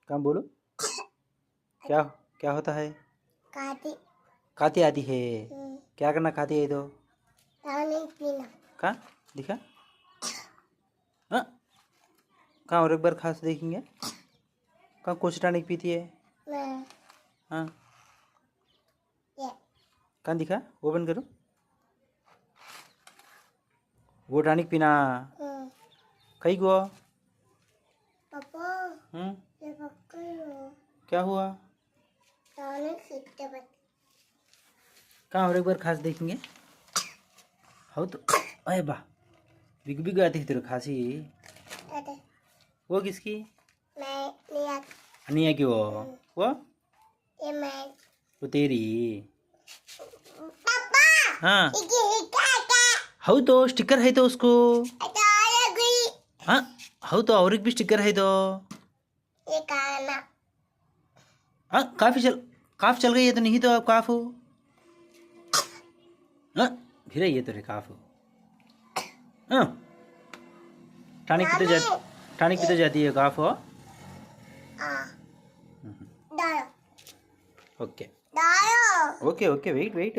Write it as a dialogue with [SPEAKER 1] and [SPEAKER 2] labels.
[SPEAKER 1] काम बोलो। क्या क्या होता है?
[SPEAKER 2] काटी
[SPEAKER 1] खाती आती है। क्या करना खाती है तो?
[SPEAKER 2] पानी पीना।
[SPEAKER 1] कहाँ दिखा? हाँ, कहाँ और एक बार खास देखेंगे। कहाँ कौन सी टॉनिक पीती है?
[SPEAKER 2] मैं
[SPEAKER 1] हाँ,
[SPEAKER 2] ये
[SPEAKER 1] कहाँ दिखा? ओपन करो। वो टॉनिक पीना। कहीं को?
[SPEAKER 2] पापा
[SPEAKER 1] हम्म,
[SPEAKER 2] ये पकड़ो
[SPEAKER 1] क्या हुआ?
[SPEAKER 2] पानी सीखते बच
[SPEAKER 1] कहाँ और एक बार खास देखेंगे। हो तो अरे बा बिग बिग आती है तेरे खांसी।
[SPEAKER 2] दादा
[SPEAKER 1] वो किसकी?
[SPEAKER 2] मैं लिया
[SPEAKER 1] अनिया की वो
[SPEAKER 2] ये मैं
[SPEAKER 1] वो तेरी।
[SPEAKER 2] पापा
[SPEAKER 1] हाँ,
[SPEAKER 2] ये काका
[SPEAKER 1] हो तो स्टिकर है तो उसको।
[SPEAKER 2] अचार गई
[SPEAKER 1] हाँ, हो तो और एक भी स्टिकर है तो।
[SPEAKER 2] ये काना
[SPEAKER 1] हाँ, काफ चल गई है तो नहीं तो अब काफ हो। हाँ, फिर ये तो रे काफ हो। हाँ, टानिक पीते जा
[SPEAKER 2] मामी
[SPEAKER 1] टानिक पीते जाती है काफ हो।
[SPEAKER 2] आ दायो
[SPEAKER 1] ओके
[SPEAKER 2] दायो
[SPEAKER 1] ओके ओके वेट वेट